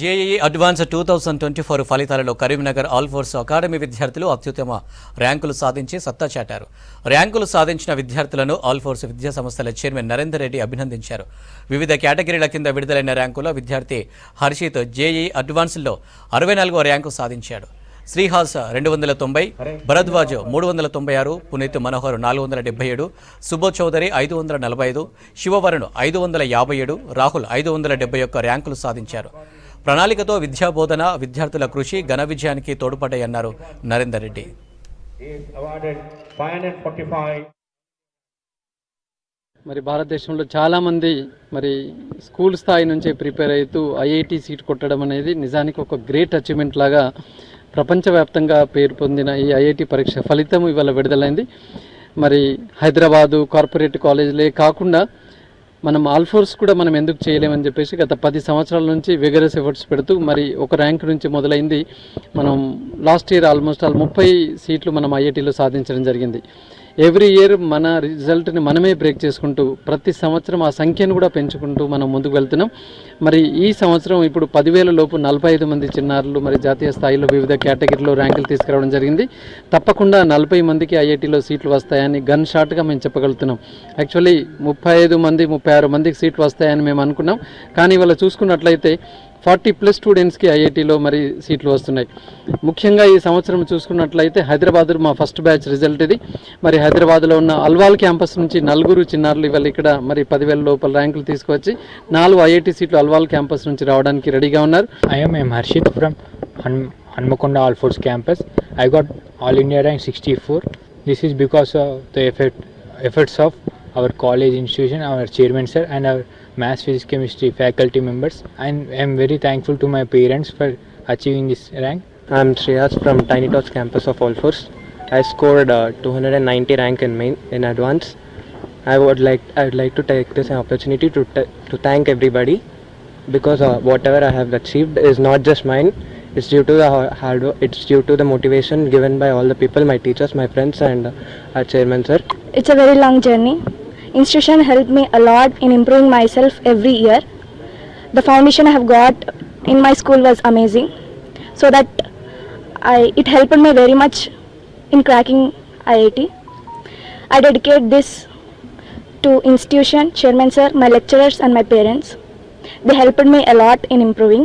JEE advance 2024 ఫలితాలలో Karimnagar all force academy విద్యార్థులు అత్యుత్తమ ర్యాంకులు సాధించి సత్తా చాటారు. ర్యాంకులు సాధించిన విద్యార్థులను ఆల్ ఫోర్స్ విద్యా సంస్థల చైర్మన్ నరేందర్ రెడ్డి అభినందించారు. వివిధ కేటగిరీల కింద విడుదలైన ర్యాంకులో విద్యార్థి హర్షిత్ జేఈఈ అడ్వాన్స్లో 64వ ర్యాంకు సాధించాడు. శ్రీహాస్ 290, భరద్వాజ్ 396, పునీత్ మనోహర్ 477, సుబోధ్ చౌదరి 545, శివవరుణ్ 557, రాహుల్ 571 ర్యాంకులు సాధించారు. ప్రణాళికతో విద్యాబోధన, విద్యార్థుల కృషి ఘన విజయానికి తోడ్పడ్డాయన్నారు నరేందర్ రెడ్డి. మరి భారతదేశంలో చాలామంది మరి స్కూల్ స్థాయి నుంచే ప్రిపేర్ అవుతూ ఐఐటి సీట్ కొట్టడం అనేది నిజానికి ఒక గ్రేట్ అచీవ్మెంట్ లాగా ప్రపంచవ్యాప్తంగా పేరు పొందిన ఈ ఐఐటి పరీక్ష ఫలితం ఇవాళ విడుదలైంది. మరి హైదరాబాదు కార్పొరేట్ కాలేజీలే కాకుండా మనం ఆల్ ఫోర్స్ కూడా మనం ఎందుకు చేయలేమని చెప్పేసి గత 10 సంవత్సరాల నుంచి విగరస్ ఎఫర్ట్స్ పెడుతూ మరి ఒక ర్యాంక్ నుంచి మొదలైంది. మనం లాస్ట్ ఇయర్ ఆల్మోస్ట్ 30 సీట్లు మనం ఐఐటీలో సాధించడం జరిగింది. ఎవ్రీ ఇయర్ మన రిజల్ట్ని మనమే బ్రేక్ చేసుకుంటూ ప్రతి సంవత్సరం ఆ సంఖ్యను కూడా పెంచుకుంటూ మనం ముందుకు వెళ్తున్నాం. మరి ఈ సంవత్సరం ఇప్పుడు 10,000 లోపు 45 మంది చిన్నారులు మరి జాతీయ స్థాయిలో వివిధ కేటగిరీలో ర్యాంకులు తీసుకురావడం జరిగింది. తప్పకుండా 40 మందికి ఐఐటీలో సీట్లు వస్తాయని గన్ షాట్గా మేము చెప్పగలుగుతున్నాం. యాక్చువల్లీ 35 మంది 36 మందికి సీట్లు వస్తాయని మేము అనుకున్నాం. కానీ ఇవాళ చూసుకున్నట్లయితే 40+ స్టూడెంట్స్కి ఐఐటీలో మరి సీట్లు వస్తున్నాయి. ముఖ్యంగా ఈ సంవత్సరం చూసుకున్నట్లయితే హైదరాబాద్ మా ఫస్ట్ బ్యాచ్ రిజల్ట్ ఇది. మరి హైదరాబాద్లో ఉన్న అల్వాల్ క్యాంపస్ నుంచి 4 చిన్నారులు ఇవాళ ఇక్కడ మరి 10,000 లోపల ర్యాంకులు తీసుకువచ్చి 4 ఐఐటీ సీట్లు అల్వాల్ క్యాంపస్ నుంచి రావడానికి రెడీగా ఉన్నారు. I'm Harshit from Hanmakonda All Force campus. I got All India rank 64. This is because of the efforts of our college institution, our chairman sir, and our maths, physics, chemistry faculty members. And I am very thankful to my parents for achieving this rank. I am Shreyas from Tiny Tots campus of All Force. I scored 290 rank in advance. I would like to take this opportunity to thank everybody because whatever I have achieved is not just mine. It's due to the hard work. It's due to the motivation given by all the people, my teachers, my friends, and our chairman sir. It's a very long journey. Institution helped me a lot in improving myself every year. The foundation I have got in my school was amazing, so that it helped me very much in cracking IIT. I dedicate this to institution, chairman sir, my lecturers, and my parents. They helped me a lot in improving.